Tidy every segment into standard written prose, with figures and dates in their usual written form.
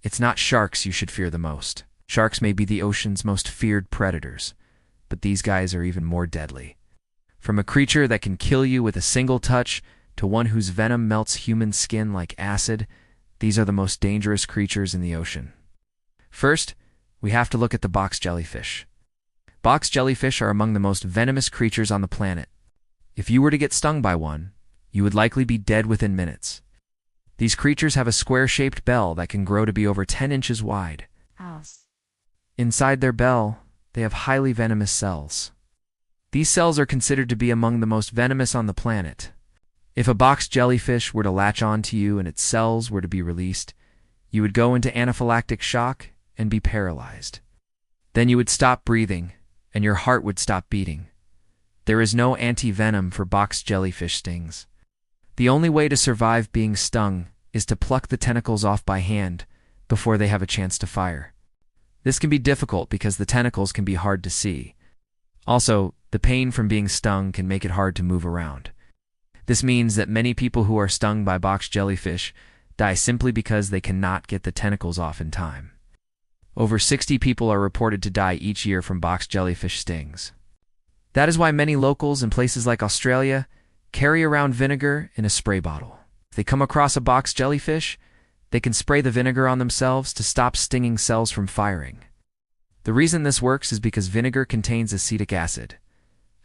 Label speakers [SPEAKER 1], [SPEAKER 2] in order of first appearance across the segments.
[SPEAKER 1] It's not sharks you should fear the most. Sharks may be the ocean's most feared predators, but these guys are even more deadly. From a creature that can kill you with a single touch to one whose venom melts human skin like acid, these are the most dangerous creatures in the ocean. First, we have to look at the box jellyfish. Box jellyfish are among the most venomous creatures on the planet. If you were to get stung by one, you would likely be dead within minutes. These creatures have a square-shaped bell that can grow to be over 10 inches wide. Inside their bell, they have highly venomous cells. These cells are considered to be among the most venomous on the planet. If a box jellyfish were to latch on to you and its cells were to be released, you would go into anaphylactic shock and be paralyzed. Then you would stop breathing, and your heart would stop beating. There is no anti-venom for box jellyfish stings. The only way to survive being stung is to pluck the tentacles off by hand before they have a chance to fire. This can be difficult because the tentacles can be hard to see. Also, the pain from being stung can make it hard to move around. This means that many people who are stung by box jellyfish die simply because they cannot get the tentacles off in time. Over 60 people are reported to die each year from box jellyfish stings. That is why many locals in places like Australia carry around vinegar in a spray bottle. If they come across a box jellyfish, they can spray the vinegar on themselves to stop stinging cells from firing. The reason this works is because vinegar contains acetic acid.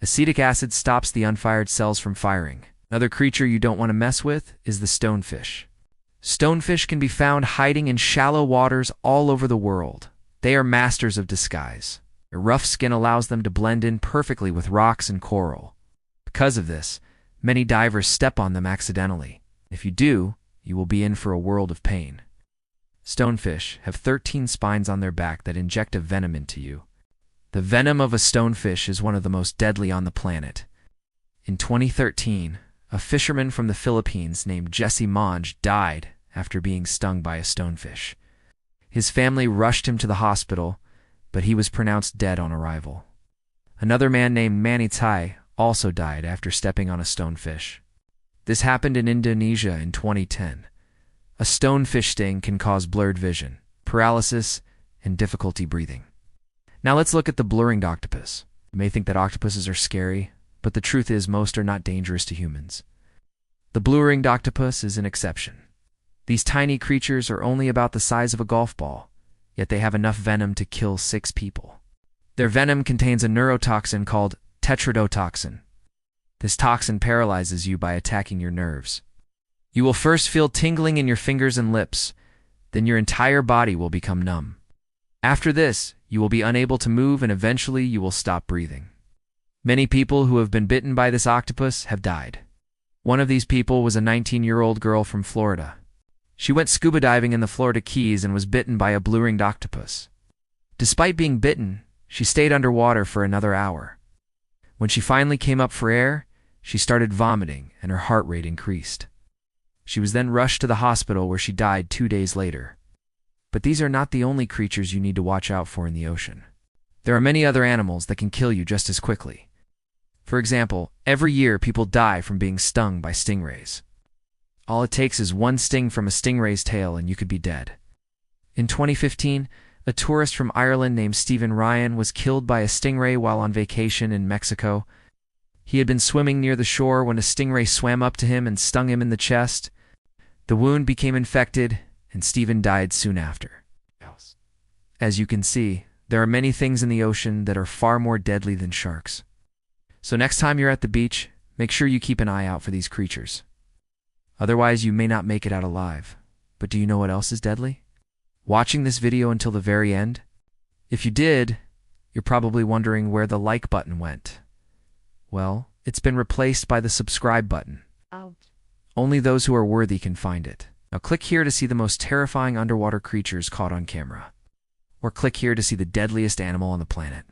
[SPEAKER 1] Acetic acid stops the unfired cells from firing. Another creature you don't want to mess with is the stonefish. Stonefish can be found hiding in shallow waters all over the world. They are masters of disguise. Their rough skin allows them to blend in perfectly with rocks and coral. Because of this, many divers step on them accidentally. If you do, you will be in for a world of pain. Stonefish have 13 spines on their back that inject a venom into you. The venom of a stonefish is one of the most deadly on the planet. In 2013, a fisherman from the Philippines named Jesse Monge died after being stung by a stonefish. His family rushed him to the hospital, but he was pronounced dead on arrival. Another man named Manny Tai also died after stepping on a stonefish. This happened in Indonesia in 2010. A stonefish sting can cause blurred vision, paralysis, and difficulty breathing. Now let's look at the blue-ringed octopus. You may think that octopuses are scary, but the truth is most are not dangerous to humans. The blue-ringed octopus is an exception. These tiny creatures are only about the size of a golf ball, yet they have enough venom to kill 6 people. Their venom contains a neurotoxin called tetrodotoxin. This toxin paralyzes you by attacking your nerves. You will first feel tingling in your fingers and lips, then your entire body will become numb. After this, you will be unable to move and eventually you will stop breathing. Many people who have been bitten by this octopus have died. One of these people was a 19-year-old girl from Florida. She went scuba diving in the Florida Keys and was bitten by a blue-ringed octopus. Despite being bitten, she stayed underwater for another hour. When she finally came up for air, she started vomiting and her heart rate increased. She was then rushed to the hospital where she died 2 days later. But these are not the only creatures you need to watch out for in the ocean. There are many other animals that can kill you just as quickly. For example, every year people die from being stung by stingrays. All it takes is one sting from a stingray's tail and you could be dead. In 2015, a tourist from Ireland named Stephen Ryan was killed by a stingray while on vacation in Mexico. He had been swimming near the shore when a stingray swam up to him and stung him in the chest. The wound became infected, and Stephen died soon after. As you can see, there are many things in the ocean that are far more deadly than sharks. So next time you're at the beach, make sure you keep an eye out for these creatures. Otherwise, you may not make it out alive. But do you know what else is deadly? Watching this video until the very end? If you did, you're probably wondering where the like button went. Well, it's been replaced by the subscribe button. Only those who are worthy can find it. Now click here to see the most terrifying underwater creatures caught on camera. Or click here to see the deadliest animal on the planet.